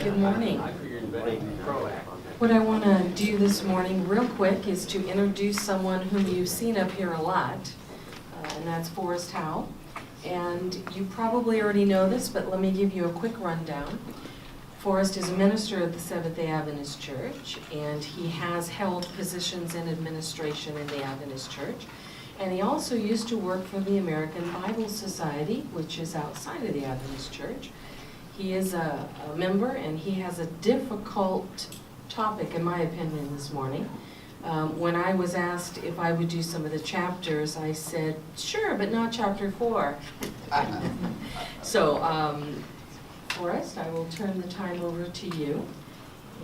Good morning. What I want to do this morning real quick is to introduce someone whom you've seen up here a lot, and that's Forrest Howe. And you probably already know this, but let me give you a quick rundown. Forrest is a minister at the Seventh-day Adventist Church, and he has held positions in administration in the Adventist Church. And he also used to work for the American Bible Society, which is outside of the Adventist Church. He is a member, and he has a difficult topic, in my opinion, this morning. When I was asked if I would do some of the chapters, I said, sure, but not chapter 4. So, Forrest, I will turn the time over to you.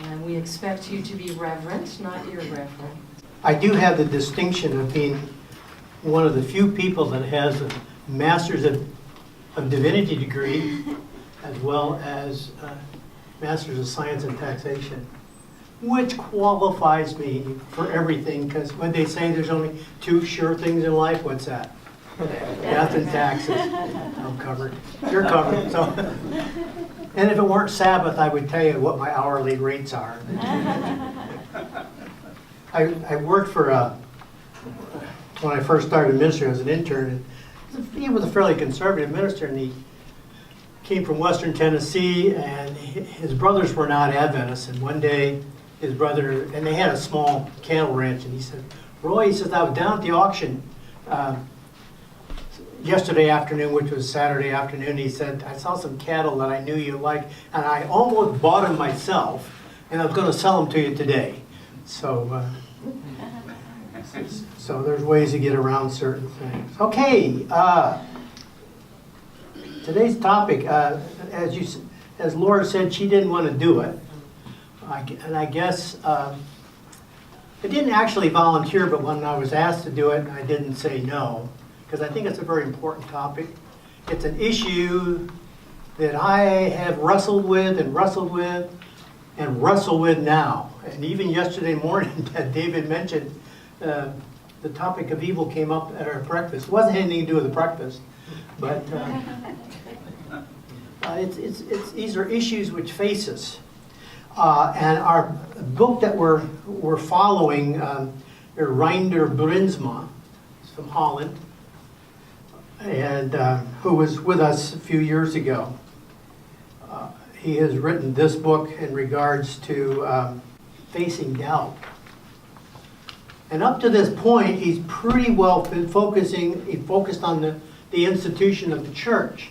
And we expect you to be reverent, not irreverent. I do have the distinction of being one of the few people that has a Master's of Divinity degree, as well as a Master's of Science in Taxation, which qualifies me for everything, because when they say there's only 2 sure things in life, what's that? Death and taxes. I'm covered. You're covered. So, and if it weren't Sabbath, I would tell you what my hourly rates are. I worked for when I first started ministry as an intern. He was a fairly conservative minister, and he came from Western Tennessee, and his brothers were not Adventists. And one day, his brother, and they had a small cattle ranch, and he said, Roy, he says, I was down at the auction yesterday afternoon, which was Saturday afternoon. He said, I saw some cattle that I knew you liked, and I almost bought them myself, and I was going to sell them to you today. So, so there's ways to get around certain things. Okay, today's topic, as Laura said, she didn't want to do it. And I guess I didn't actually volunteer, but when I was asked to do it, I didn't say no, because I think it's a very important topic. It's an issue that I have wrestled with and wrestled with and wrestle with now. And even yesterday morning, that David mentioned, the topic of evil came up at our breakfast. It wasn't anything to do with the breakfast, but these are issues which face us. And our book that we're following, Reinder Bruinsma, from Holland, and who was with us a few years ago. He has written this book in regards to facing doubt. And up to this point, he's pretty well been focused on the institution of the church.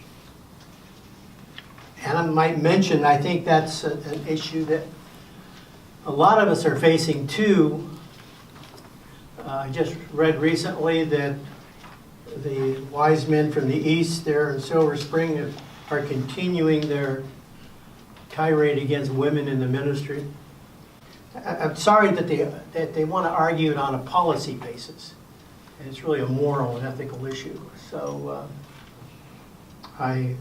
And I might mention, I think that's an issue that a lot of us are facing too. I just read recently that the wise men from the east there in Silver Spring are continuing their tirade against women in the ministry. I'm sorry that they want to argue it on a policy basis. And it's really a moral and ethical issue. So it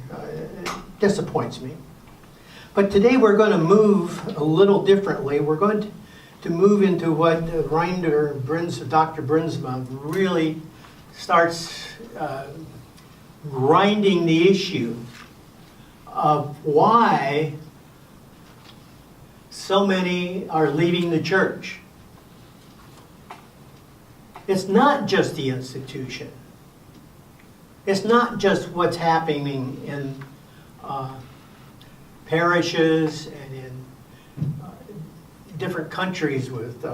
disappoints me. But today we're going to move a little differently. We're going to move into what Dr. Bruinsma really starts grinding the issue of why so many are leaving the church. It's not just the institution. It's not just what's happening in parishes and in different countries with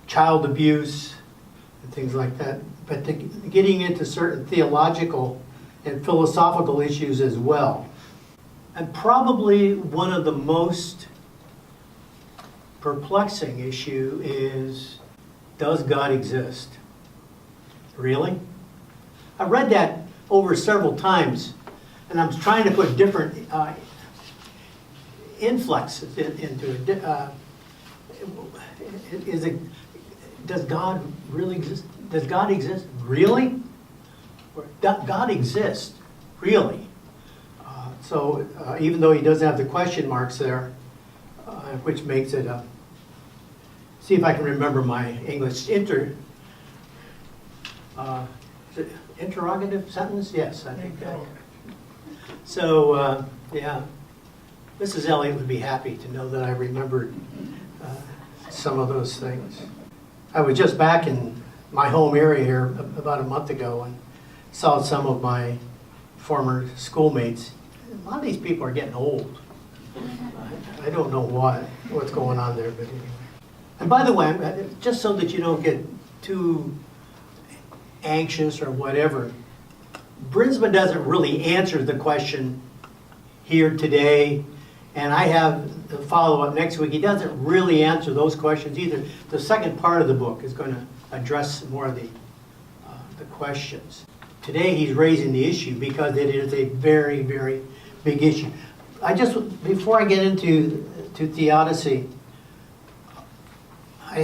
child abuse and things like that, but getting into certain theological and philosophical issues as well. And probably one of the most perplexing issue is, does God exist? Really? I read that over several times, and I'm trying to put different inflexes into it. Does God really exist? Does God exist? Really? Or God exists? Really? So even though he does have the question marks there, which makes it, see if I can remember my English, interrogative sentence? Yes, I think that. So, yeah. Mrs. Elliott would be happy to know that I remembered some of those things. I was just back in my home area here about a month ago and saw some of my former schoolmates. A lot of these people are getting old. I don't know what's going on there, but anyway. And by the way, just so that you don't get too anxious or whatever, Bruinsma doesn't really answer the question here today, and I have the follow-up next week. He doesn't really answer those questions either. The second part of the book is going to address more of the questions. Today he's raising the issue because it is a very, very big issue. Before I get into theodicy, I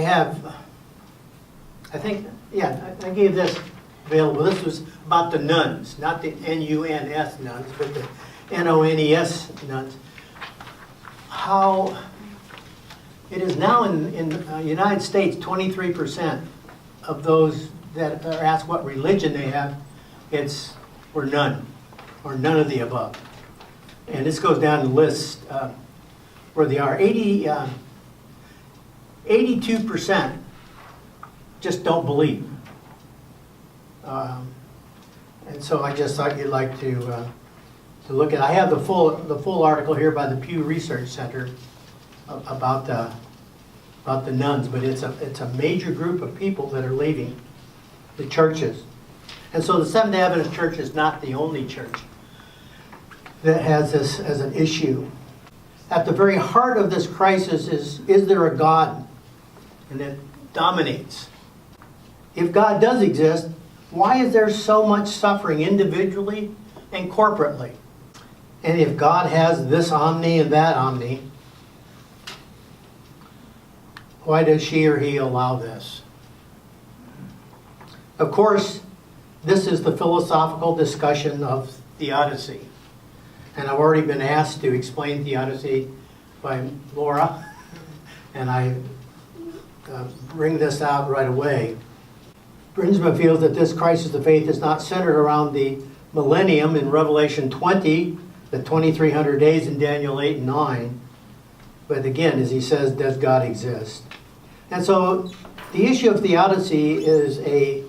gave this available. This was about the nuns, not the N-U-N-S nuns, but the N-O-N-E-S nuns. How it is now in the United States, 23% of those that are asked what religion they have, we're none, or none of the above. And this goes down the list where they are. 82% just don't believe. And so I just thought you'd like to look at. I have the full article here by the Pew Research Center about the nuns, but it's a major group of people that are leaving the churches. And so the Seventh-day Adventist Church is not the only church that has this as an issue. At the very heart of this crisis is there a God? And it dominates. If God does exist, why is there so much suffering individually and corporately? And if God has this omni and that omni, why does she or he allow this? Of course, this is the philosophical discussion of theodicy. And I've already been asked to explain theodicy by Laura, and I bring this out right away. Bruinsma feels that this crisis of faith is not centered around the millennium in Revelation 20, the 2300 days in Daniel 8 and 9. But again, as he says, does God exist? And so the issue of theodicy is a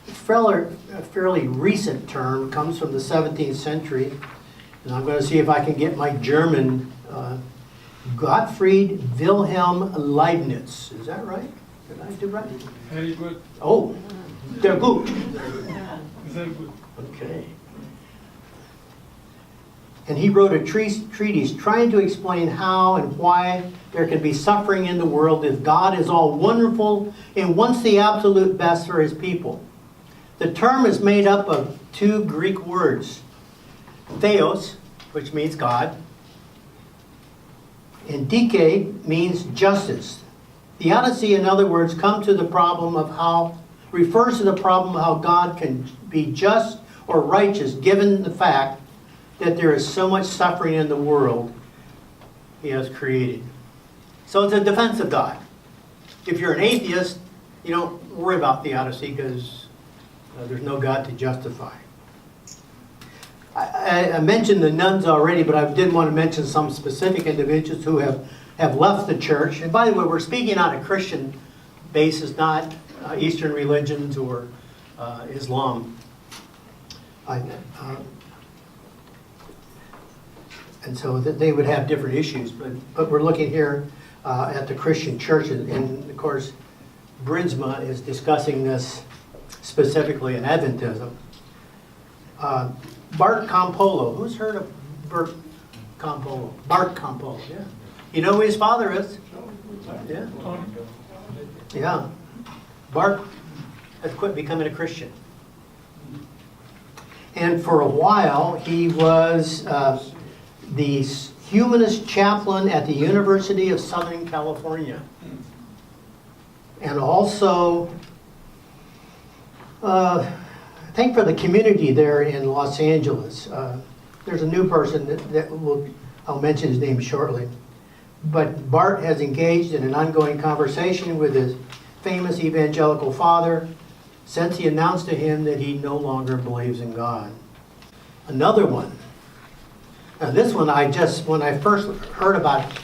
fairly recent term, comes from the 17th century. And I'm going to see if I can get my German, Gottfried Wilhelm Leibniz. Is that right? Did I do right? Very good. Oh, they're good. Very good. Okay. And he wrote a treatise trying to explain how and why there can be suffering in the world if God is all wonderful and wants the absolute best for his people. The term is made up of two Greek words, theos, which means God, and dike means justice. Theodicy, in other words, refers to the problem of how God can be just or righteous given the fact that there is so much suffering in the world he has created. So it's a defense of God. If you're an atheist, you don't worry about theodicy because there's no God to justify. I mentioned the nuns already, but I did want to mention some specific individuals who have left the church. And by the way, we're speaking on a Christian basis, not Eastern religions or Islam. And so they would have different issues. But we're looking here at the Christian church. And of course, Bruinsma is discussing this specifically in Adventism. Bart Campolo. Who's heard of Bart Campolo? Bart Campolo, yeah. You know who his father is? Yeah. Yeah. Bart has quit becoming a Christian. And for a while, he was the humanist chaplain at the University of Southern California. And also, I think for the community there in Los Angeles. There's a new person I'll mention his name shortly. But Bart has engaged in an ongoing conversation with his famous evangelical father since he announced to him that he no longer believes in God. Another one, Now this one, when I first heard about it,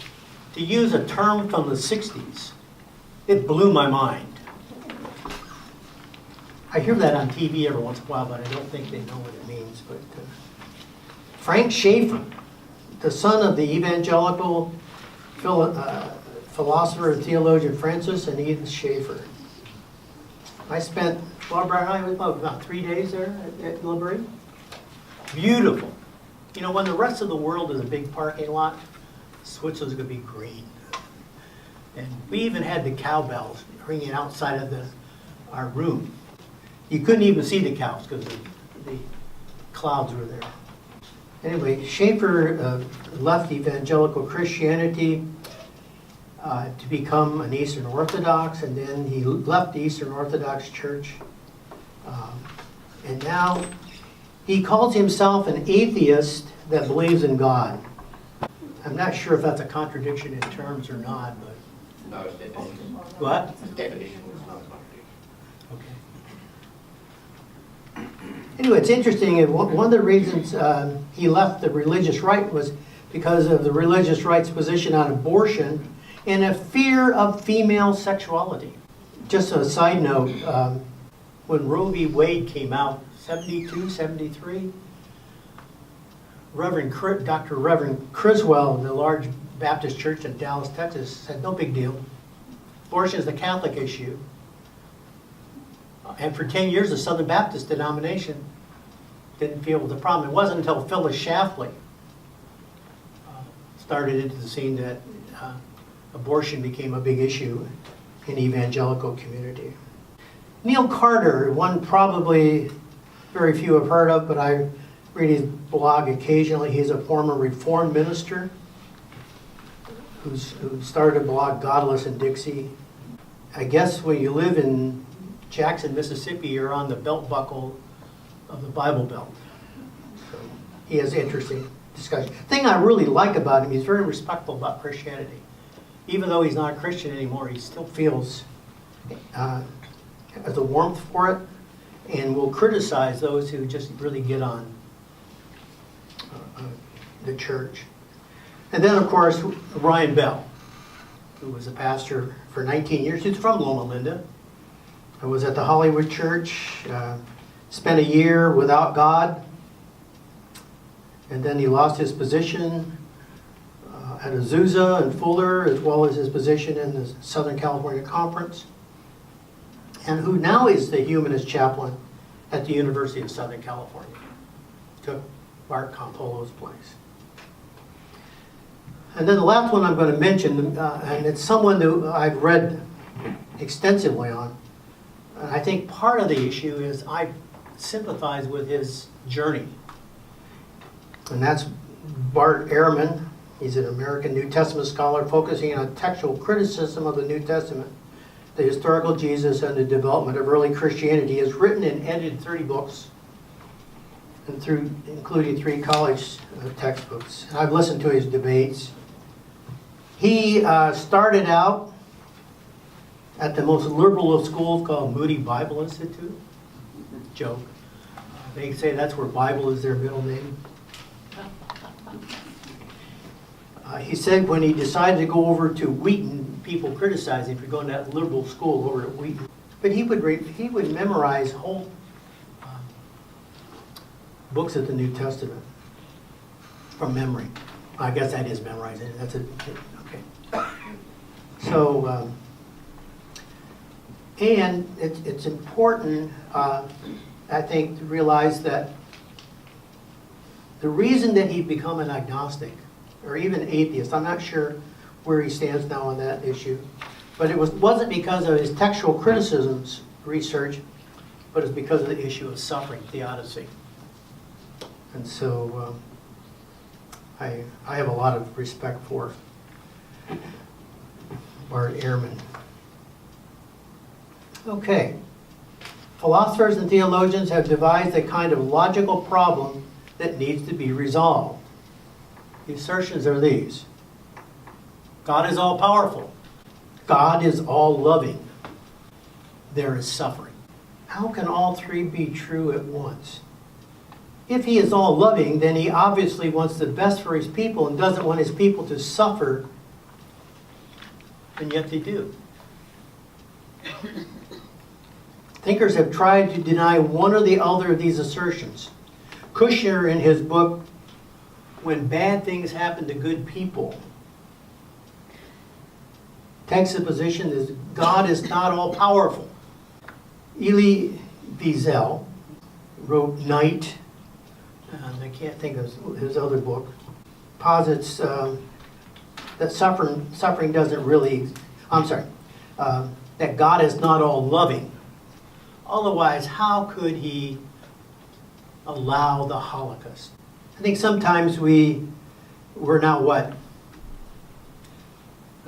to use a term from the 60s, it blew my mind. I hear that on TV every once in a while, but I don't think they know what it means. But Frank Schaeffer, the son of the evangelical philosopher and theologian Francis and Edith Schaeffer. I spent, Barbara and I, about 3 days there at Liberty. Beautiful. You know, when the rest of the world is a big parking lot, Switzerland's going to be green. And we even had the cowbells ringing outside of our room. You couldn't even see the cows because the clouds were there. Anyway, Schaeffer left evangelical Christianity to become an Eastern Orthodox, and then he left the Eastern Orthodox Church. And now he calls himself an atheist that believes in God. I'm not sure if that's a contradiction in terms or not, but... No, it's definition. What? It's definition. Okay. Anyway, it's interesting. One of the reasons he left the religious right was because of the religious right's position on abortion and a fear of female sexuality. Just a side note, when Roe v. Wade came out, 72, 73, Dr. Reverend Criswell in the large Baptist church in Dallas, Texas, said, no big deal. Abortion is a Catholic issue. And for 10 years, the Southern Baptist denomination didn't feel it was a problem. It wasn't until Phyllis Schlafly started into the scene that abortion became a big issue in the evangelical community. Neil Carter, one probably very few have heard of, but I read his blog occasionally. He's a former Reformed minister who started a blog, Godless in Dixie. I guess when you live in Jackson, Mississippi, you're on the belt buckle of the Bible Belt. So he has interesting discussion. The thing I really like about him, he's very respectful about Christianity. Even though he's not a Christian anymore, he still feels the warmth for it and will criticize those who just really get on the church. And then, of course, Ryan Bell, who was a pastor for 19 years. He's from Loma Linda. I was at the Hollywood Church, spent a year without God, and then he lost his position at Azusa and Fuller, as well as his position in the Southern California Conference, and who now is the humanist chaplain at the University of Southern California. Took Bart Campolo's place. And then the last one I'm going to mention, and it's someone who I've read extensively on. And I think part of the issue is I sympathize with his journey. And that's Bart Ehrman. He's an American New Testament scholar focusing on textual criticism of the New Testament, the historical Jesus, and the development of early Christianity. He has written and edited 30 books, and including 3 college textbooks. And I've listened to his debates. He started out at the most liberal of schools called Moody Bible Institute. Joke. They say that's where Bible is their middle name. He said when he decided to go over to Wheaton, people criticized him for going to that liberal school over at Wheaton. But he would memorize whole books of the New Testament from memory. I guess that is memorizing. That's it. Okay. So, and it's important, I think, to realize that the reason that he'd become an agnostic, or even atheist, I'm not sure where he stands now on that issue, but it wasn't because of his textual criticisms research, but it's because of the issue of suffering, theodicy. And so I have a lot of respect for Bart Ehrman. Okay. Philosophers and theologians have devised a kind of logical problem that needs to be resolved. The assertions are these. God is all-powerful. God is all-loving. There is suffering. How can all three be true at once? if he is all loving, then he obviously wants the best for his people and doesn't want his people to suffer, and yet they do. Thinkers have tried to deny one or the other of these assertions. Kushner, in his book, When Bad Things Happen to Good People, takes the position that God is not all-powerful. Elie Wiesel wrote Night, and I can't think of his other book, posits that suffering doesn't really, that God is not all loving. Otherwise, how could he allow the Holocaust? I think sometimes we're now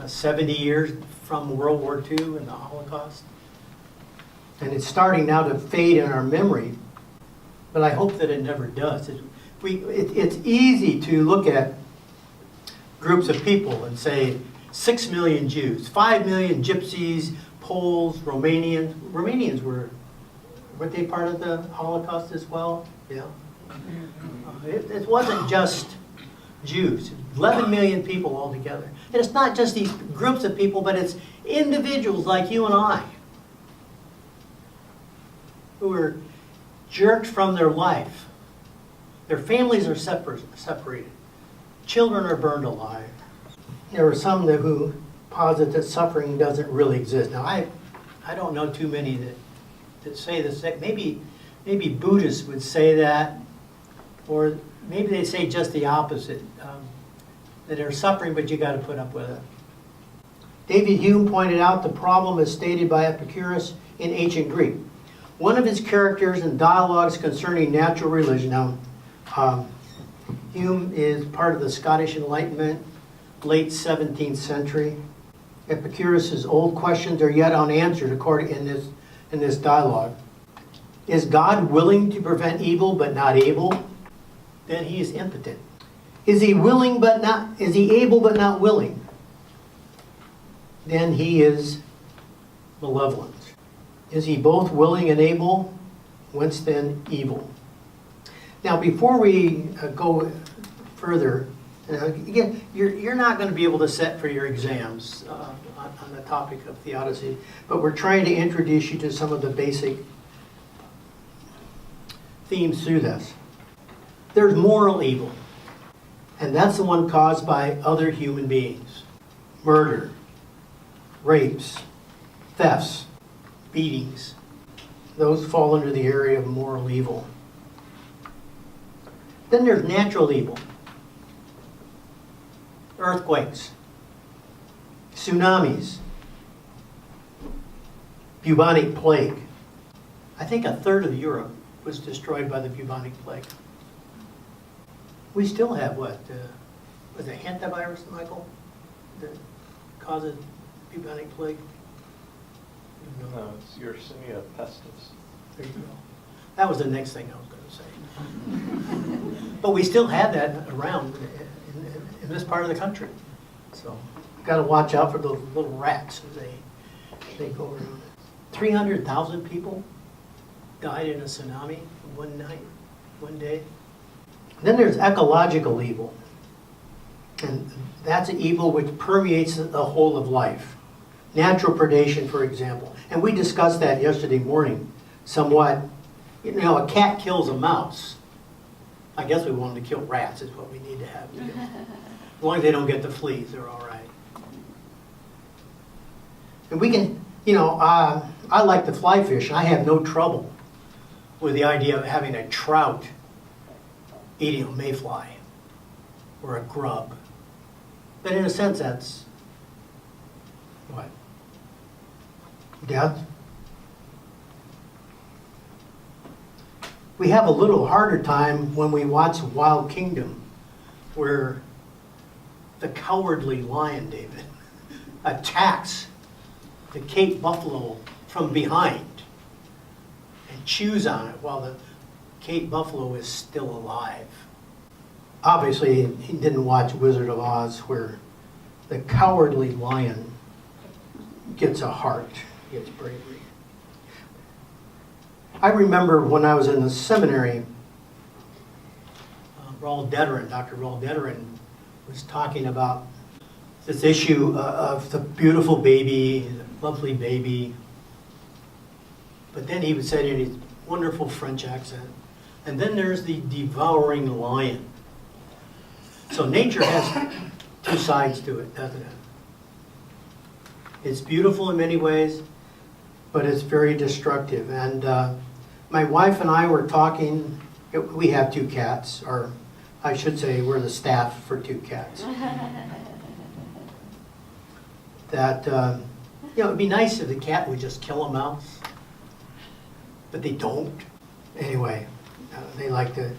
70 years from World War II and the Holocaust? And it's starting now to fade in our memory, but I hope that it never does. It's easy to look at groups of people and say 6 million Jews, 5 million Gypsies, Poles, Romanians. Romanians were they part of the Holocaust as well? Yeah. It wasn't just Jews. 11 million people altogether. And it's not just these groups of people, but it's individuals like you and I who are jerked from their life. Their families are separated. Children are burned alive. There are some who posit that suffering doesn't really exist. Now, I don't know too many that say this. Maybe Buddhists would say that, or maybe they say just the opposite, that they're suffering, but you got to put up with it. David Hume pointed out the problem as stated by Epicurus in ancient Greek. One of his characters in dialogues concerning natural religion. Now, Hume is part of the Scottish Enlightenment, late 17th century. Epicurus' old questions are yet unanswered according in this dialogue. Is God willing to prevent evil but not able? Then he is impotent. Is he able but not willing? Then he is malevolent. Is he both willing and able? Whence then evil? Now, before we go further, again, you're not going to be able to sit for your exams on the topic of theodicy, but we're trying to introduce you to some of the basic themes through this. There's moral evil, and that's the one caused by other human beings. Murder, rapes, thefts, beatings. Those fall under the area of moral evil. Then there's natural evil. Earthquakes, tsunamis, bubonic plague. I think a third of Europe was destroyed by the bubonic plague. We still have was it hantavirus, Michael, that causes bubonic plague? No, it's Yersinia pestis. There you go. That was the next thing I was going to say. But we still have that around in this part of the country. So you've got to watch out for those little rats as they go around. 300,000 people died in a tsunami one night, one day. Then there's ecological evil. And that's an evil which permeates the whole of life. Natural predation, for example. And we discussed that yesterday morning somewhat. You know, a cat kills a mouse. I guess we want them to kill rats is what we need to have. As long as they don't get the fleas, they're all right. And we can, I like to fly fish. I have no trouble with the idea of having a trout eating a mayfly or a grub. But in a sense, that's what? Death? We have a little harder time when we watch Wild Kingdom, where the cowardly lion, David, attacks the Cape buffalo from behind and chews on it while the Cape buffalo is still alive. Obviously, he didn't watch Wizard of Oz, where the cowardly lion gets a heart, gets bravery. I remember when I was in the seminary, Dr. Rolderin was talking about this issue of the beautiful baby, the lovely baby. But then he would say in his wonderful French accent, and then there's the devouring lion. So nature has two sides to it, doesn't it? It's beautiful in many ways, but it's very destructive. And my wife and I were talking, we have 2 cats, or I should say we're the staff for 2 cats. That, it'd be nice if the cat would just kill a mouse, but they don't. Anyway, they like to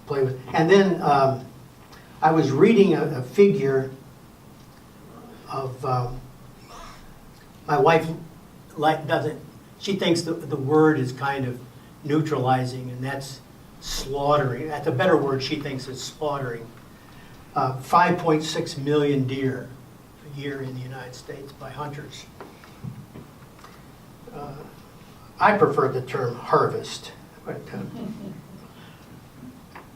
play with. And then I was reading a figure of, my wife she thinks the word is kind of neutralizing, and that's slaughtering. The better word she thinks is slaughtering 5.6 million deer a year in the United States by hunters. I prefer the term harvest.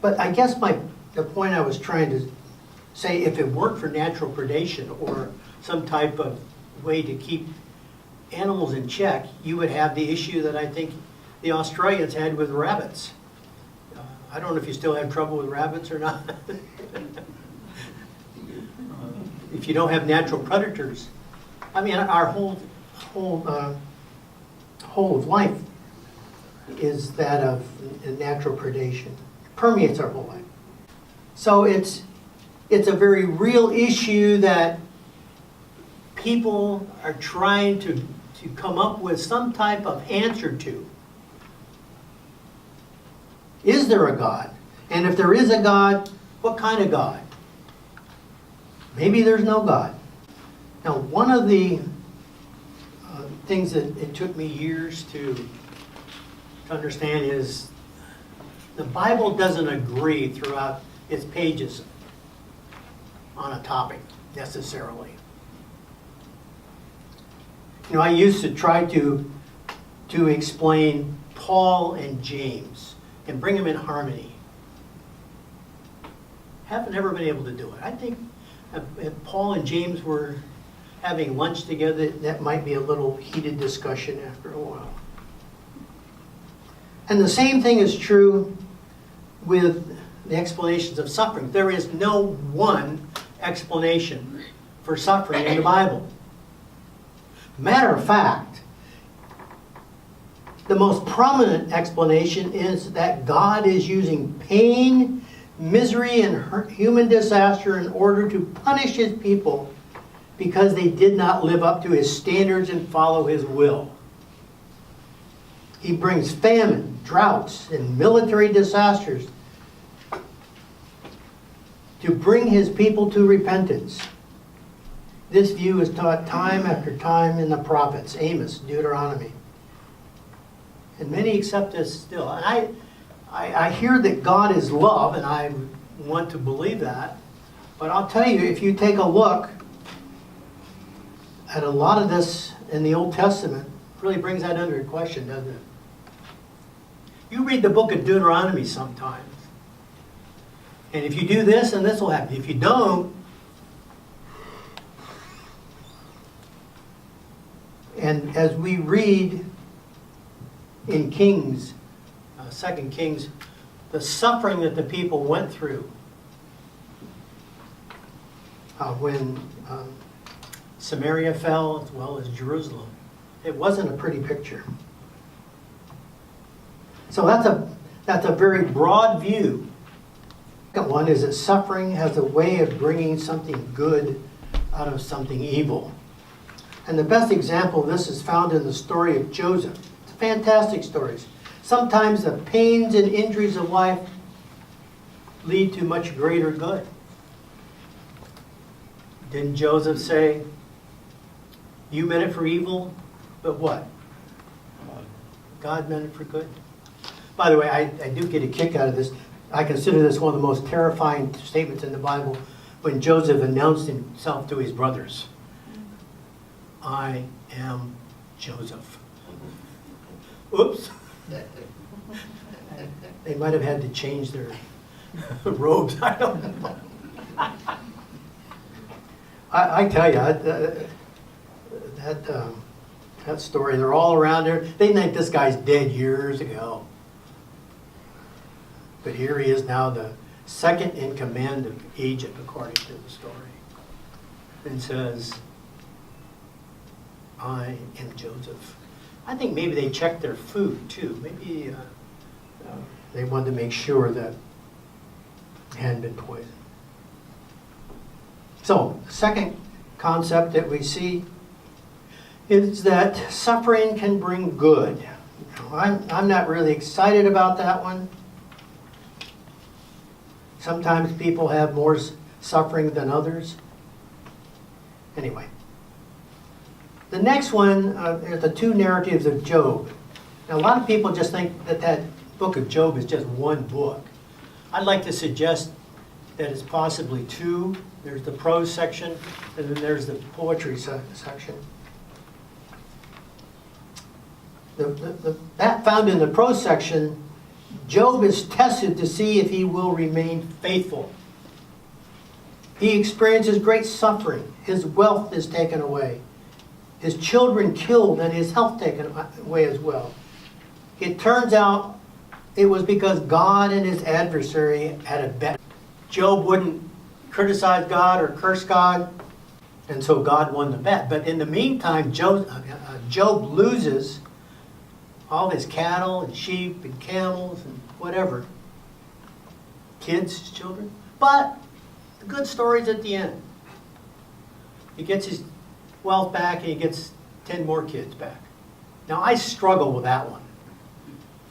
But I guess the point I was trying to say, if it weren't for natural predation or some type of way to keep animals in check, you would have the issue that I think the Australians had with rabbits. I don't know if you still have trouble with rabbits or not. If you don't have natural predators. I mean, our whole of life is that of natural predation. It permeates our whole life. So it's a very real issue that people are trying to come up with some type of answer to. Is there a God? And if there is a God, what kind of God? Maybe there's no God. Now, one of the things that it took me years to understand is the Bible doesn't agree throughout its pages on a topic necessarily. I used to try to explain Paul and James and bring them in harmony. Haven't ever been able to do it. I think if Paul and James were having lunch together, that might be a little heated discussion after a while. And the same thing is true with the explanations of suffering. There is no one explanation for suffering in the Bible. Matter of fact, the most prominent explanation is that God is using pain, misery, and human disaster in order to punish His people because they did not live up to His standards and follow His will. He brings famine, droughts, and military disasters to bring His people to repentance. This view is taught time after time in the prophets, Amos, Deuteronomy. And many accept this still. And I hear that God is love, and I want to believe that. But I'll tell you, if you take a look at a lot of this in the Old Testament, it really brings that under question, doesn't it? You read the book of Deuteronomy sometimes. And if you do this, then this will happen. If you don't, and as we read in Kings, 2 Kings, the suffering that the people went through when Samaria fell, as well as Jerusalem, it wasn't a pretty picture. So that's a very broad view. The second one is that suffering has a way of bringing something good out of something evil. And the best example of this is found in the story of Joseph. It's fantastic stories. Sometimes the pains and injuries of life lead to much greater good. Didn't Joseph say, you meant it for evil, but what? God meant it for good. By the way, I do get a kick out of this. I consider this one of the most terrifying statements in the Bible when Joseph announced himself to his brothers. I am Joseph. Oops. They might have had to change robes, I don't know. I tell you, that story, they're all around there. They think this guy's dead years ago. But here he is now, the second in command of Egypt, according to the story. And says, I am Joseph. I think maybe they checked their food too. Maybe they wanted to make sure that it hadn't been poisoned. So, the second concept that we see is that suffering can bring good. I'm not really excited about that one. Sometimes people have more suffering than others. Anyway. The next one are the two narratives of Job. Now, a lot of people just think that that book of Job is just one book. I'd like to suggest that it's possibly two. There's the prose section, and then there's the poetry section. That found in the prose section, Job is tested to see if he will remain faithful. He experiences great suffering. His wealth is taken away. His children killed and his health taken away as well. It turns out it was because God and his adversary had a bet. Job wouldn't criticize God or curse God, and so God won the bet. But in the meantime, Job loses all his cattle and sheep and camels and whatever. Kids, his children. But the good story's at the end. He gets his wealth back and he gets 10 more kids back. Now, I struggle with that one.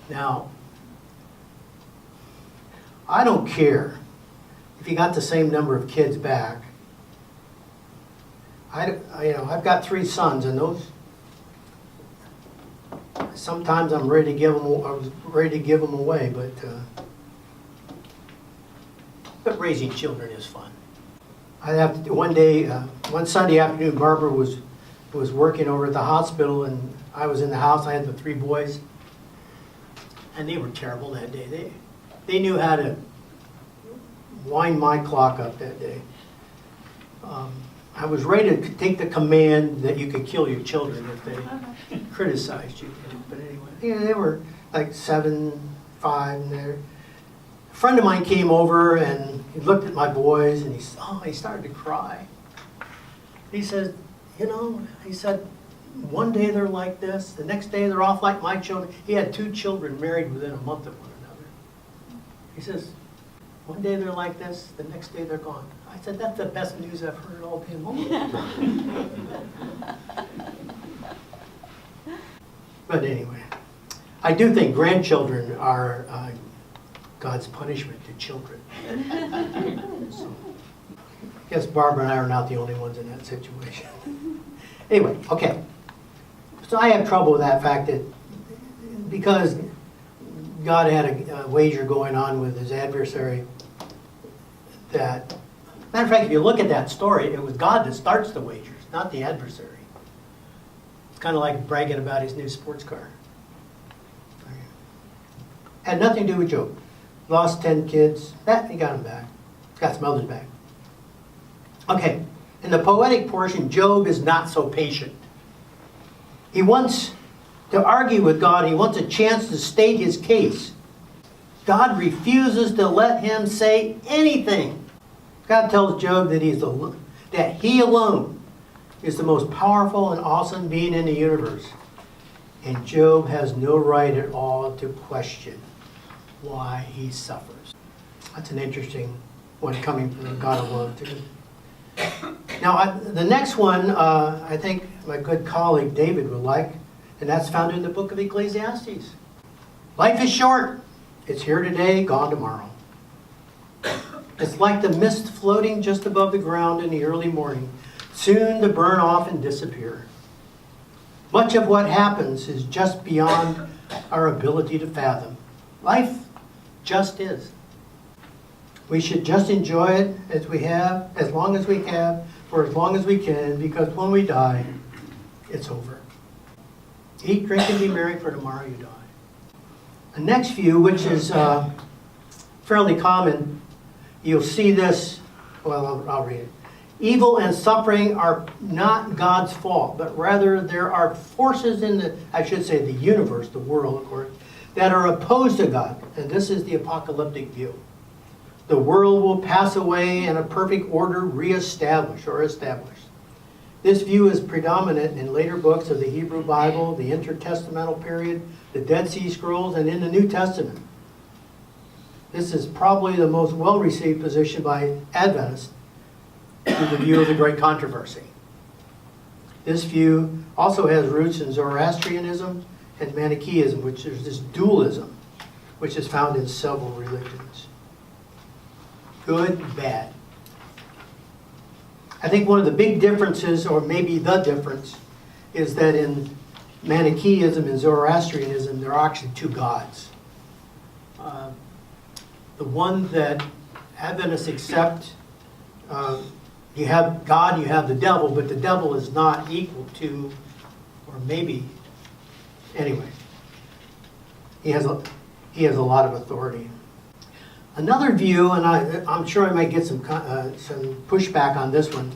Now, I don't care if he got the same number of kids back. I've got 3 sons, and those sometimes I'm ready to give them. I was ready to give them away, but raising children is fun. One Sunday afternoon, Barbara was working over at the hospital, and I was in the house. I had the 3 boys, and they were terrible that day. They knew how to wind my clock up that day. I was ready to take the command that you could kill your children if they criticized you. But anyway, they were like 7, 5, and a friend of mine came over and he looked at my boys and he started to cry. He said, one day they're like this, the next day they're off like my children. He had 2 children married within a month of one another. He says, one day they're like this, the next day they're gone. I said, that's the best news I've heard all day long. But anyway, I do think grandchildren are God's punishment to children. So, I guess Barbara and I are not the only ones in that situation. Anyway, okay. So I have trouble with that fact that because God had a wager going on with his adversary, that, matter of fact, if you look at that story, it was God that starts the wagers, not the adversary. It's kind of like bragging about his new sports car. Had nothing to do with Job. Lost 10 kids. He got them back. Got some others back. Okay, in the poetic portion, Job is not so patient. He wants to argue with God. He wants a chance to state his case. God refuses to let him say anything. God tells Job that he alone is the most powerful and awesome being in the universe. And Job has no right at all to question why he suffers. That's an interesting one coming from the God of love too. Now, the next one, I think my good colleague David would like, and that's found in the book of Ecclesiastes. Life is short. It's here today, gone tomorrow. It's like the mist floating just above the ground in the early morning, soon to burn off and disappear. Much of what happens is just beyond our ability to fathom. Life just is. We should just enjoy it as we have, as long as we have, for as long as we can, because when we die, it's over. Eat, drink, and be merry, for tomorrow you die. The next view, which is 1 fairly common. You'll see this, well, I'll read it. Evil and suffering are not God's fault, but rather there are forces in the, I should say the universe, the world, of course, that are opposed to God. And this is the apocalyptic view. The world will pass away and a perfect order reestablished or established. This view is predominant in later books of the Hebrew Bible, the intertestamental period, the Dead Sea Scrolls, and in the New Testament. This is probably the most well-received position by Adventists to the view of the Great Controversy. This view also has roots in Zoroastrianism and Manichaeism, which is this dualism, which is found in several religions. Good, bad. I think one of the big differences, or maybe the difference, is that in Manichaeism and Zoroastrianism, there are actually two gods. The one that Adventists accept, you have God, you have the devil, but the devil is not equal to, or maybe, anyway, he has a lot of authority. Another view, and I'm sure I might get some pushback on this one,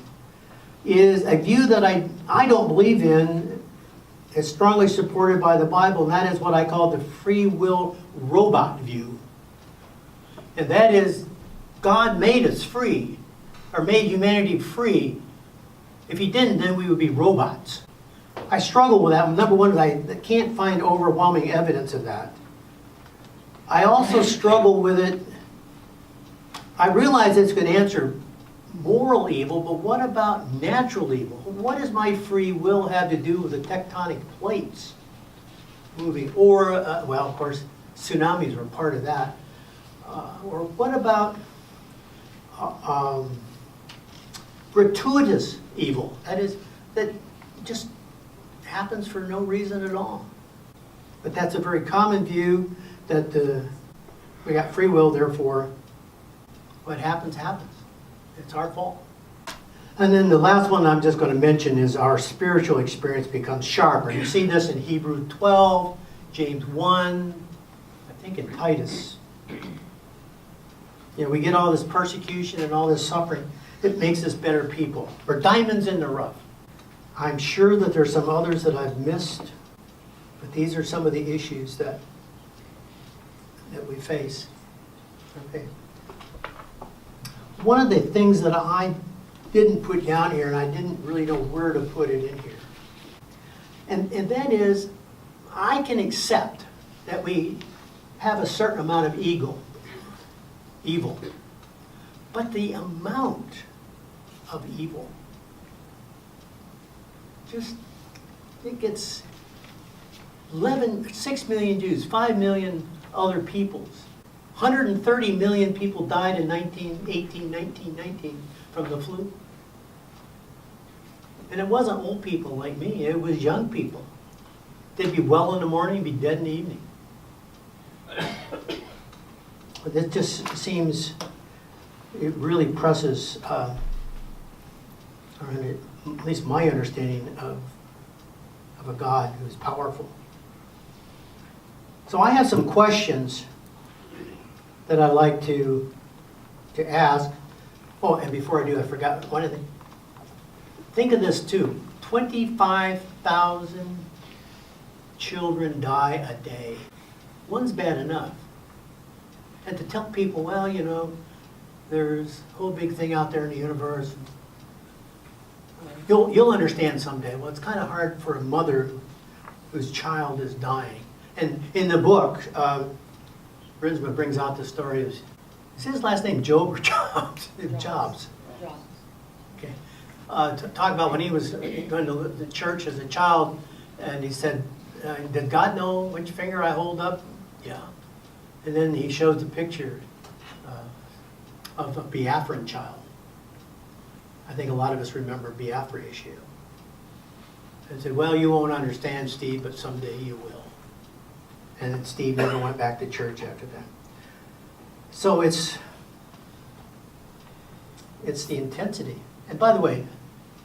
is a view that I don't believe in. It's strongly supported by the Bible, and that is what I call the free will robot view. And that is, God made us free, or made humanity free. If he didn't, then we would be robots. I struggle with that. Number one, I can't find overwhelming evidence of that. I also struggle with it. I realize it's going to answer moral evil, but what about natural evil? What does my free will have to do with the tectonic plates moving? Or, well, of course, tsunamis were part of that. Or what about gratuitous evil? That is, that just happens for no reason at all. But that's a very common view, that we got free will, therefore what happens, happens. It's our fault. And then the last one I'm just going to mention is our spiritual experience becomes sharper. You see this in Hebrews 12, James 1, I think in Titus. You know, we get all this persecution and all this suffering. It makes us better people. We're diamonds in the rough. I'm sure that there's some others that I've missed, but these are some of the issues that we face. Okay. One of the things that I didn't put down here, and I didn't really know where to put it in here, and that is, I can accept that we have a certain amount of evil, but the amount of evil, just, it gets 6 million Jews, 5 million other peoples. 130 million people died in 1919 from the flu. And it wasn't old people like me, it was young people. They'd be well in the morning, be dead in the evening. But it just seems, it really presses, at least my understanding of a God who's powerful. So I have some questions that I'd like to ask. Oh, and before I do, I forgot one of the. Think of this too. 25,000 children die a day. One's bad enough. And to tell people, well, you know, there's a whole big thing out there in the universe. You'll understand someday. Well, it's kind of hard for a mother whose child is dying. And in the book, Bruinsma brings out the story of, is his last name Job or Jobs? Jobs. Okay. Talk about when he was going to the church as a child, and he said, did God know which finger I hold up? Yeah. And then he shows the picture of a Biafran child. I think a lot of us remember Biafra issue. And said, well, you won't understand, Steve, but someday you will. And then Steve never went back to church after that. So it's the intensity. And by the way,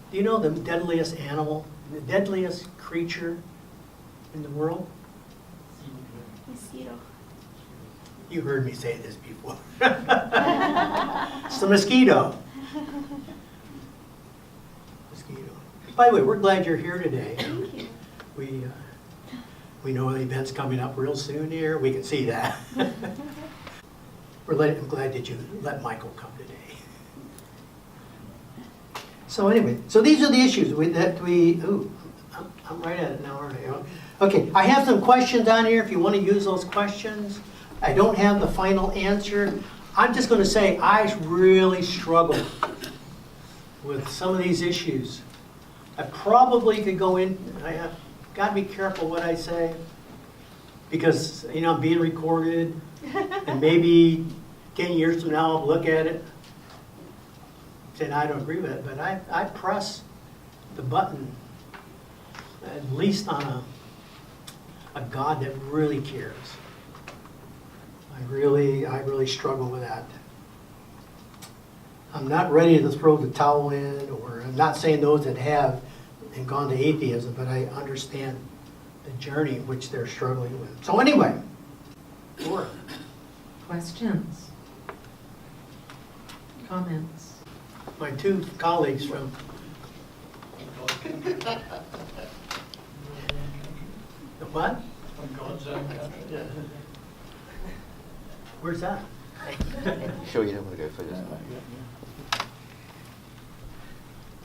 do you know the deadliest animal, the deadliest creature in the world? Mosquito. You heard me say this before. It's the mosquito. Mosquito. By the way, we're glad you're here today. Thank you. We know the event's coming up real soon here. We can see that. I'm glad that you let Michael come today. So anyway, so these are the issues I'm right at it now, aren't I? Okay, I have some questions on here if you want to use those questions. I don't have the final answer. I'm just going to say I really struggle with some of these issues. I probably could go in, I have got to be careful what I say because, I'm being recorded and maybe 10 years from now I'll look at it and I don't agree with it, but I press the button at least on a God that really cares. I really struggle with that. I'm not ready to throw the towel in, or I'm not saying those that have and gone to atheism, but I understand the journey which they're struggling with. So anyway, Laura. Questions? Comments? My two colleagues from the what? Where's that? Sure you don't want to go for this?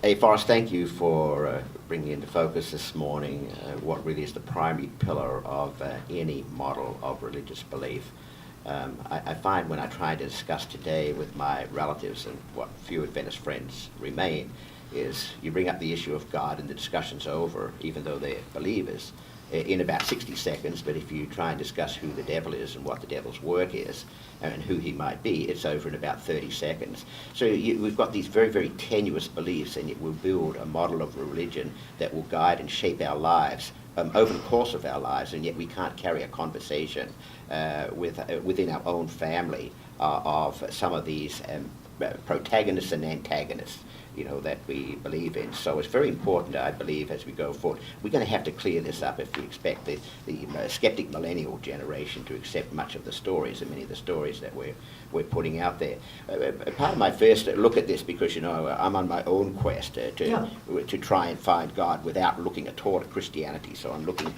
Hey, Forrest, thank you for bringing into focus this morning what really is the primary pillar of any model of religious belief. I find when I try to discuss today with my relatives and what few Adventist friends remain, is you bring up the issue of God and the discussion's over, even though they're believers, in about 60 seconds. But if you try and discuss who the devil is and what the devil's work is and who he might be, it's over in about 30 seconds. So we've got these very, very tenuous beliefs, and yet we'll build a model of a religion that will guide and shape our lives over the course of our lives, and yet we can't carry a conversation within our own family of some of these protagonists and antagonists, that we believe in. So it's very important, I believe, as we go forward. We're going to have to clear this up if we expect the skeptic millennial generation to accept much of the stories and many of the stories that we're putting out there. Part of my first look at this, because I'm on my own quest to try and find God without looking at all at Christianity. So I'm looking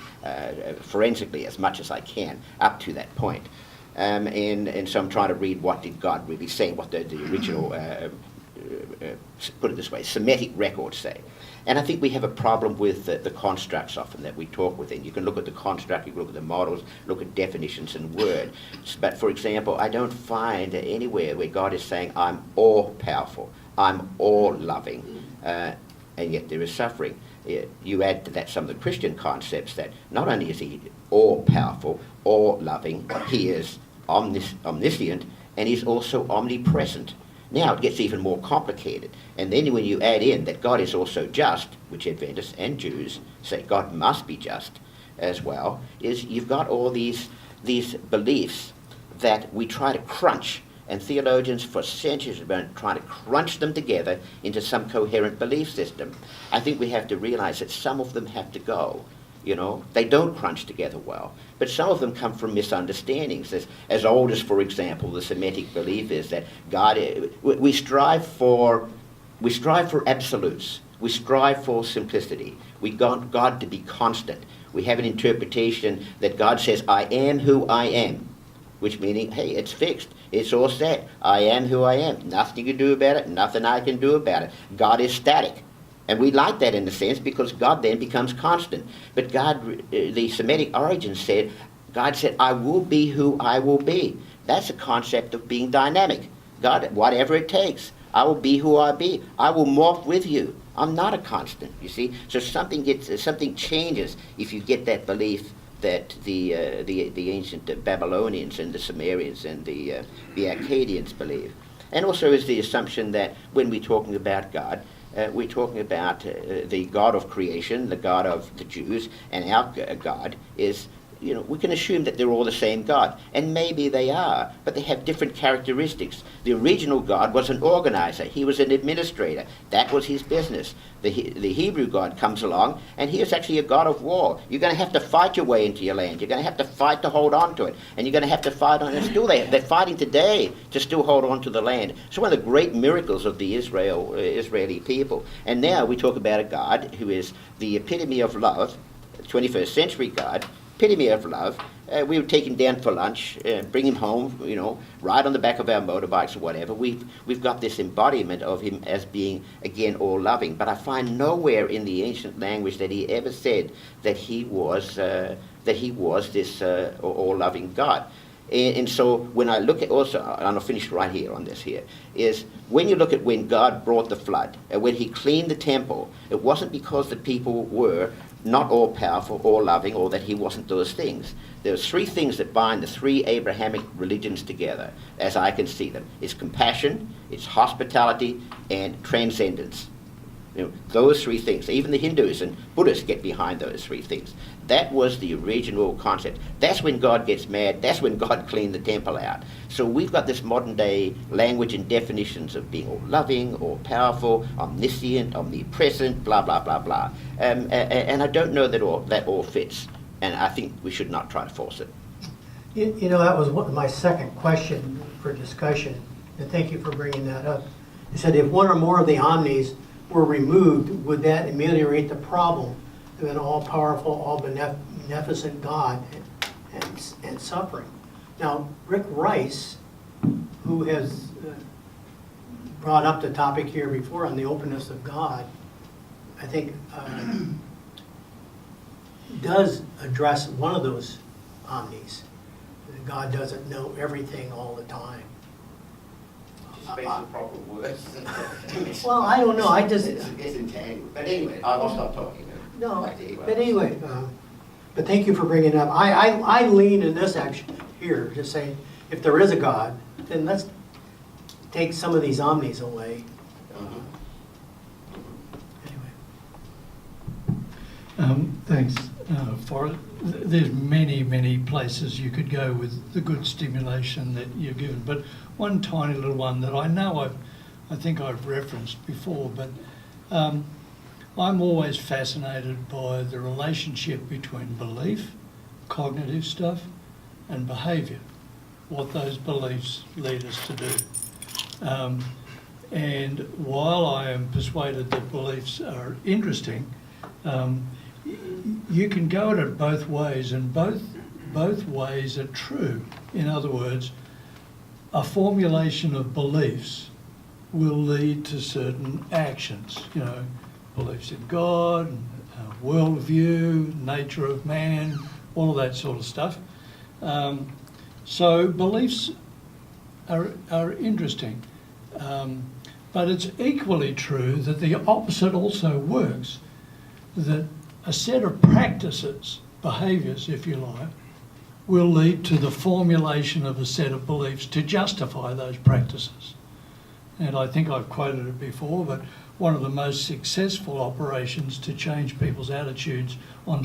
forensically as much as I can up to that point. And so I'm trying to read what did God really say, what the original put it this way, Semitic records say. And I think we have a problem with the constructs often that we talk within. You can look at the construct, you can look at the models, look at definitions and words. But for example, I don't find anywhere where God is saying, I'm all-powerful, I'm all-loving, and yet there is suffering. You add to that some of the Christian concepts that not only is he all-powerful, all-loving, he is omniscient, and he's also omnipresent. Now it gets even more complicated. And then when you add in that God is also just, which Adventists and Jews say God must be just as well, is you've got all these beliefs that we try to crunch. And theologians for centuries have been trying to crunch them together into some coherent belief system. I think we have to realize that some of them have to go. They don't crunch together well. But some of them come from misunderstandings. As old as, for example, the Semitic belief is that God, we strive for absolutes. We strive for simplicity. We want God to be constant. We have an interpretation that God says, I am who I am, which meaning, hey, it's fixed. It's all set. I am who I am. Nothing you can do about it. Nothing I can do about it. God is static. And we like that in a sense because God then becomes constant. But God, the Semitic origin said, God said, I will be who I will be. That's a concept of being dynamic. God, whatever it takes, I will be who I be. I will morph with you. I'm not a constant, you see. So something changes if you get that belief that the ancient Babylonians and the Sumerians and the Akkadians believe. And also is the assumption that when we're talking about God, we're talking about the God of creation, the God of the Jews, and our God is we can assume that they're all the same God, and maybe they are, but they have different characteristics. The original God was an organizer. He was an administrator. That was his business. The Hebrew God comes along, and he is actually a God of war. You're going to have to fight your way into your land. You're going to have to fight to hold on to it, and you're going to have to fight on it. Still, they're fighting today to still hold on to the land. It's one of the great miracles of the Israeli people. And now we talk about a God who is the epitome of love, 21st century God, epitome of love. We would take him down for lunch, bring him home, ride on the back of our motorbikes or whatever. We've got this embodiment of him as being, again, all-loving. But I find nowhere in the ancient language that he ever said that he was this all-loving God. And so when I look at also, and I'll finish right here on this here, is when you look at when God brought the flood, when he cleaned the temple, it wasn't because the people were not all powerful, all loving, or that he wasn't those things. There's three things that bind the three Abrahamic religions together, as I can see them. It's compassion, it's hospitality, and transcendence. Those three things. Even the Hindus and Buddhists get behind those three things. That was the original concept. That's when God gets mad. That's when God cleaned the temple out. So we've got this modern day language and definitions of being all loving, all powerful, omniscient, omnipresent, blah, blah, blah, blah. And I don't know that all fits. And I think we should not try to force it. That was my second question for discussion, and thank you for bringing that up. You said if one or more of the omnis were removed, would that ameliorate the problem of an all-powerful, all-beneficent God and suffering? Now, Rick Rice, who has brought up the topic here before on the openness of God, I think does address one of those omnis. God doesn't know everything all the time. Just the proper words. Well, I don't know. It's entangled. But anyway, I'll stop talking. No, but anyway, but thank you for bringing it up. I lean in this action here, just saying, if there is a God, then let's take some of these omnis away. Anyway. Thanks, Forrest. There's many places you could go with the good stimulation that you're given, but one tiny little one that I know I think I've referenced before, but I'm always fascinated by the relationship between belief, cognitive stuff, and behaviour, what those beliefs lead us to do. And while I am persuaded that beliefs are interesting, you can go at it both ways, and both ways are true. In other words, a formulation of beliefs will lead to certain actions, beliefs in God, worldview, nature of man, all of that sort of stuff. So beliefs are interesting, but it's equally true that the opposite also works, that a set of practices, behaviours if you like, will lead to the formulation of a set of beliefs to justify those practices. And I think I've quoted it before, but one of the most successful operations to change people's attitudes on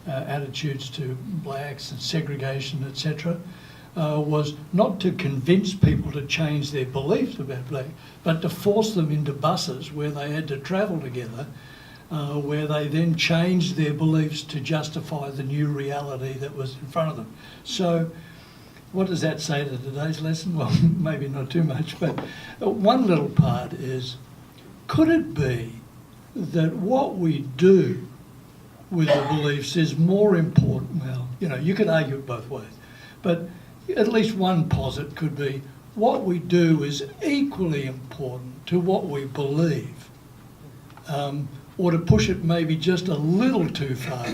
attitudes to blacks and segregation, etc., was not to convince people to change their beliefs about black, but to force them into buses where they had to travel together, where they then changed their beliefs to justify the new reality that was in front of them. So what does that say to today's lesson? Well, maybe not too much, but one little part is, could it be that what we do with the beliefs is more important? Well, you could argue it both ways, but at least one posit could be what we do is equally important to what we believe. Or to push it maybe just a little too far,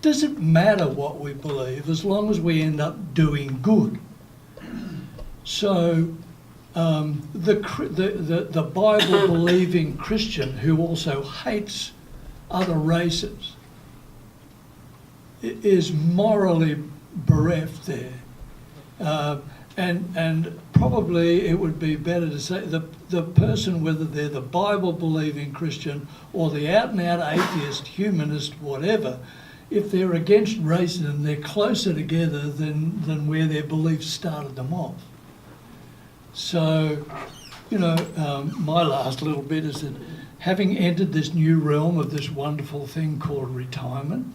does it matter what we believe as long as we end up doing good? So the Bible-believing Christian who also hates other races is morally bereft there. And probably it would be better to say the person, whether they're the Bible-believing Christian or the out-and-out atheist, humanist, whatever, if they're against racism, they're closer together than where their beliefs started them off. So, you know, my last little bit is that having entered this new realm of this wonderful thing called retirement,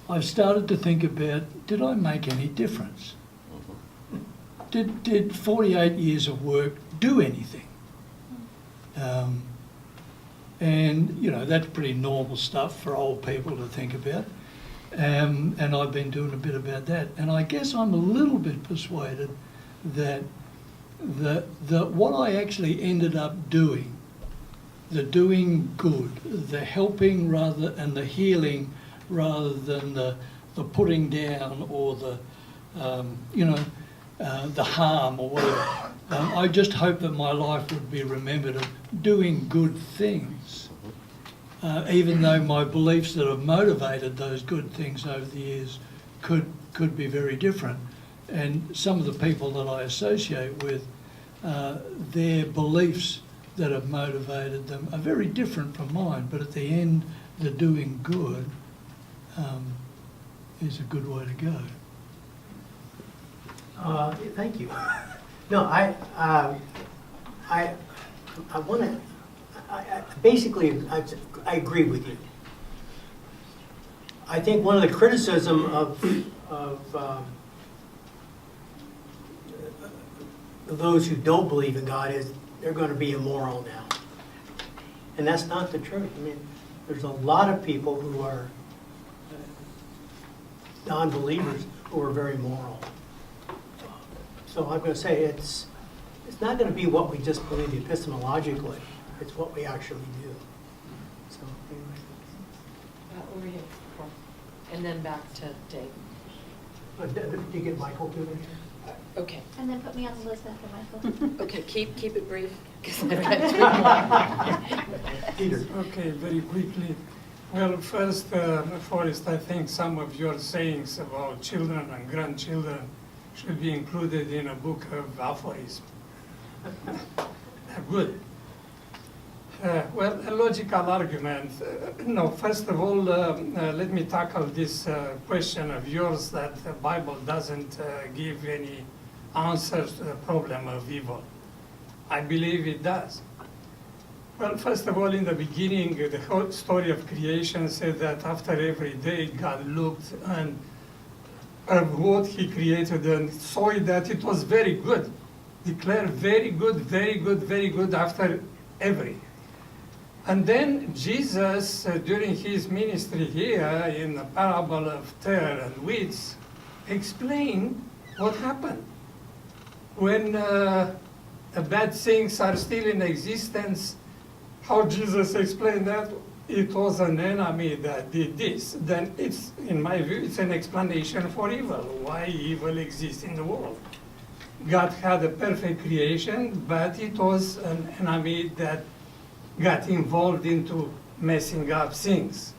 I've started to think about, did I make any difference? Did 48 years of work do anything? And, you know, that's pretty normal stuff for old people to think about. And I've been doing a bit about that. And I guess I'm a little bit persuaded that what I actually ended up doing, the doing good, the helping and the healing rather than the putting down or the harm or whatever. I just hope that my life would be remembered of doing good things, even though my beliefs that have motivated those good things over the years could be very different. And some of the people that I associate with, their beliefs that have motivated them are very different from mine, but at the end, the doing good is a good way to go. Thank you. No, I want to, basically, I agree with you. I think one of the criticism of those who don't believe in God is they're going to be immoral now. And that's not the truth. I mean, there's a lot of people who are non-believers who are very moral. So I'm going to say it's not going to be what we just believe epistemologically. It's what we actually do. So anyway. Over here. And then back to Dave. Did you get Michael to it? Okay. And then put me on the list after Michael. Okay, keep it brief, because I've got 3 more. Peter. Okay, very quickly. Well, first, Forrest, I think some of your sayings about children and grandchildren should be included in a book of aphorisms. Good. Well, a logical argument. No, first of all, let me tackle this question of yours that the Bible doesn't give any answers to the problem of evil. I believe it does. Well, first of all, in the beginning, the whole story of creation said that after every day, God looked and of what he created and saw that it was very good. Declared very good, very good, very good after every. And then Jesus, during his ministry here in the parable of tares and weeds, explained what happened. When the bad things are still in existence, how Jesus explained that it was an enemy that did this. Then it's, in my view, it's an explanation for evil, why evil exists in the world. God had a perfect creation, but it was an enemy that got involved into messing up things.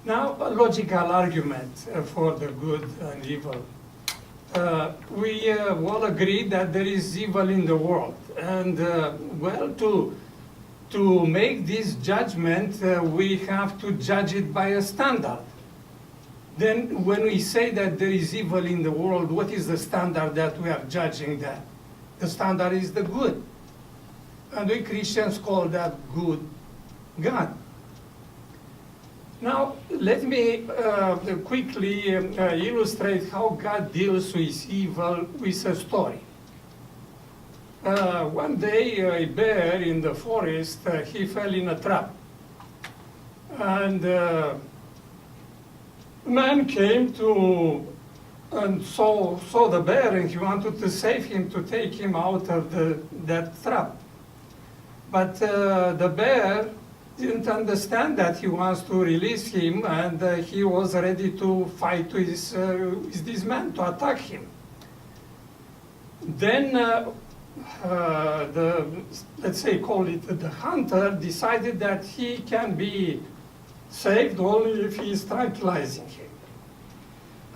Now, a logical argument for the good and evil. We all agree that there is evil in the world. And, well, to make this judgment, we have to judge it by a standard. Then when we say that there is evil in the world, what is the standard that we are judging that? The standard is the good. And we Christians call that good God. Now, let me quickly illustrate how God deals with evil with a story. One day, a bear in the forest, he fell in a trap. And man came to and saw the bear, and he wanted to save him, to take him out of that trap. But the bear didn't understand that he wants to release him, and he was ready to fight with this man, to attack him. Then let's say, call it the hunter, decided that he can be saved only if he is tranquilizing him.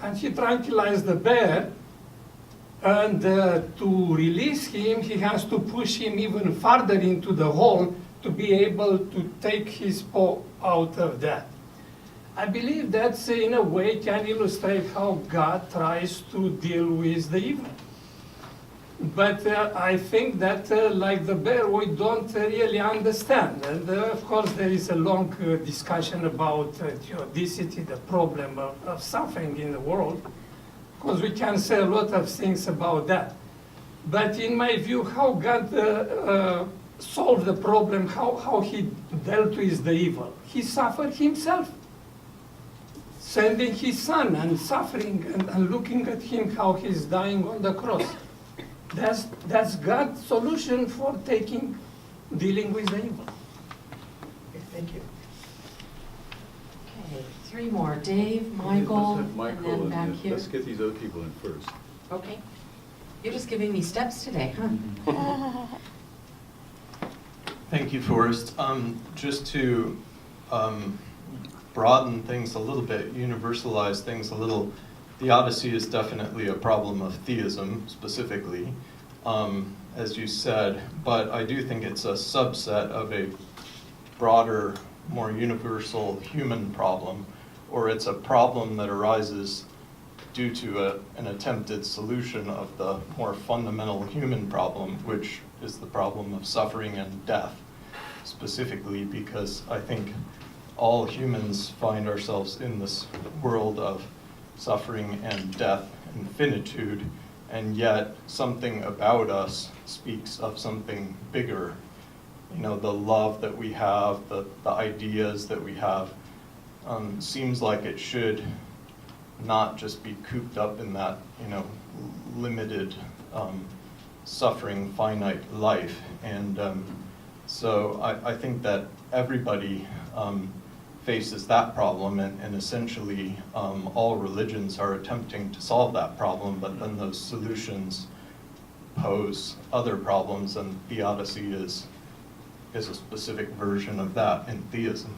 And he tranquilized the bear, and to release him, he has to push him even farther into the hole to be able to take his paw out of that. I believe that's in a way can illustrate how God tries to deal with the evil. But I think that, like the bear, we don't really understand. And of course, there is a long discussion about theodicity, the problem of suffering in the world, because we can say a lot of things about that. But in my view, how God solved the problem, how he dealt with the evil, he suffered himself, sending his son and suffering and looking at him how he's dying on the cross. That's God's solution for dealing with the evil. Thank you. Okay, 3 more. Dave, Michael, Let's have Michael and then back and here. let's get these other people in first. Okay. You're just giving me steps today, huh? Thank you, Forrest. Just to broaden things a little bit, universalize things a little, theodicy is definitely a problem of theism specifically, as you said, but I do think it's a subset of a broader, more universal human problem, or it's a problem that arises due to an attempted solution of the more fundamental human problem, which is the problem of suffering and death, specifically because I think all humans find ourselves in this world of suffering and death and finitude, and yet something about us speaks of something bigger. You know, the love that we have, the ideas that we have, seems like it should not just be cooped up in that, you know, limited, suffering, finite life. And so I think that everybody faces that problem, and essentially all religions are attempting to solve that problem, but then those solutions pose other problems, and theodicy is a specific version of that in theism.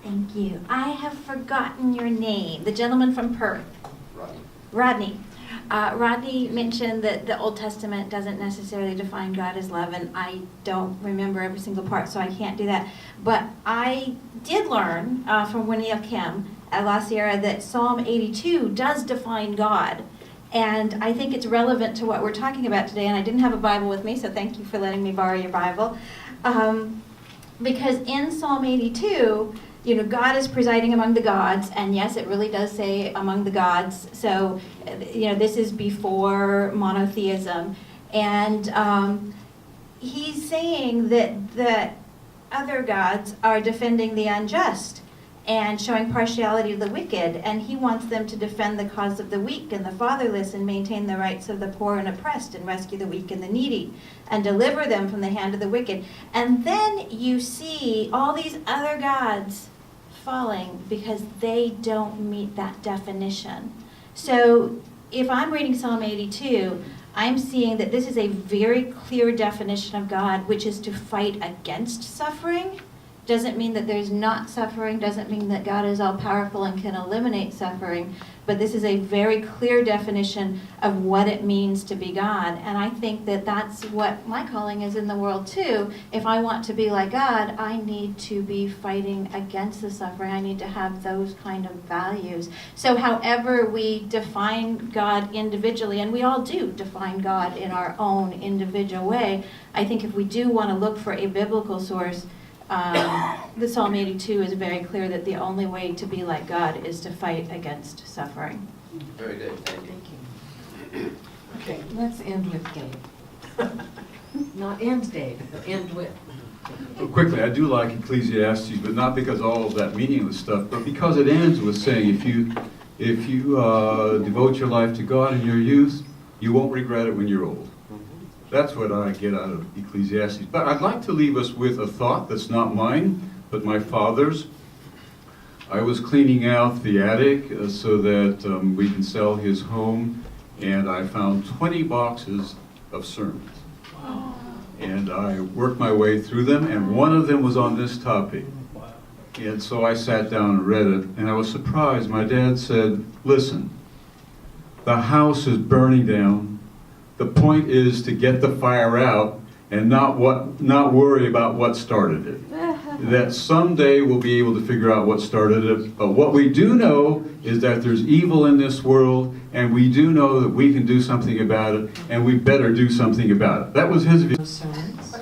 Thank you. I have forgotten your name. The gentleman from Perth. Rodney. Rodney mentioned that the Old Testament doesn't necessarily define God as love, and I don't remember every single part, so I can't do that. But I did learn from Winnie L. Kim at La Sierra that Psalm 82 does define God. And I think it's relevant to what we're talking about today. And I didn't have a Bible with me, so thank you for letting me borrow your Bible. Because in Psalm 82, you know, God is presiding among the gods, and yes, it really does say among the gods. So, you know, this is before monotheism. And he's saying that other gods are defending the unjust and showing partiality to the wicked, and he wants them to defend the cause of the weak and the fatherless and maintain the rights of the poor and oppressed and rescue the weak and the needy and deliver them from the hand of the wicked. And then you see all these other gods falling because they don't meet that definition. So if I'm reading Psalm 82, I'm seeing that this is a very clear definition of God, which is to fight against suffering. Doesn't mean that there's not suffering, doesn't mean that God is all-powerful and can eliminate suffering, but this is a very clear definition of what it means to be God. And I think that that's what my calling is in the world too. If I want to be like God, I need to be fighting against the suffering. I need to have those kind of values. So however we define God individually, and we all do define God in our own individual way, I think if we do want to look for a biblical source, the Psalm 82 is very clear that the only way to be like God is to fight against suffering. Very good, thank you. Thank you. Okay, let's end with Dave. Not end Dave, but end with. Well, quickly, I do like Ecclesiastes, but not because all of that meaningless stuff, but because it ends with saying if you devote your life to God in your youth, you won't regret it when you're old. That's what I get out of Ecclesiastes. But I'd like to leave us with a thought that's not mine, but my father's. I was cleaning out the attic so that we can sell his home, and I found 20 boxes of sermons. Wow. And I worked my way through them, and one of them was on this topic. Wow. And so I sat down and read it, and I was surprised. My dad said, listen, the house is burning down. The point is to get the fire out, and not worry about what started it. That someday we'll be able to figure out what started it. But what we do know is that there's evil in this world, and we do know that we can do something about it, and we better do something about it. That was his view. Sermons.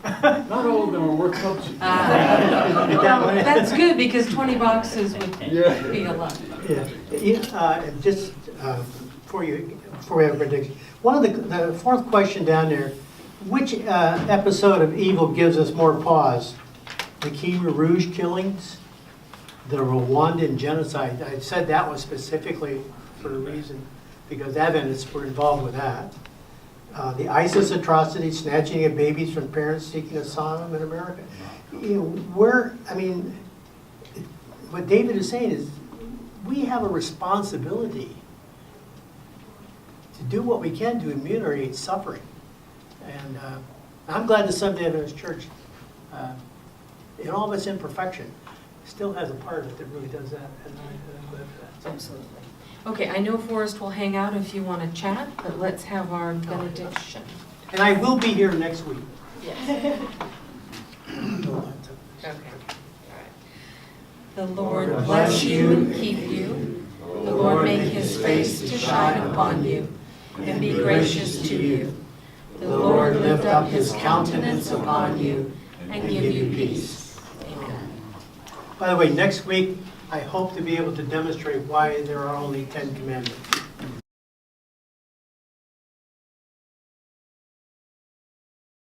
Not all of them are worth publishing. Well, that's good, because 20 boxes would Yeah. be a lot. Just before we have a prediction, one of the fourth question down there, which episode of evil gives us more pause? The Khmer Rouge killings, the Rwandan genocide. I said that was specifically for a reason, because Adventists were involved with that. The ISIS atrocities, snatching of babies from parents seeking asylum in America. What David is saying is, we have a responsibility to do what we can to ameliorate suffering. And I'm glad the Seventh-day Adventist Church, in all of its imperfection, still has a part of it that really does that. And I'm glad for that. Absolutely. Okay, I know Forrest will hang out if you want to chat, but let's have our benediction. And I will be here next week. Yes. Okay. All right. The Lord bless you and keep you. The Lord make his face to shine upon you and be gracious to you. The Lord lift up his countenance upon you and give you peace. Amen. By the way, next week, I hope to be able to demonstrate why there are only 10 commandments.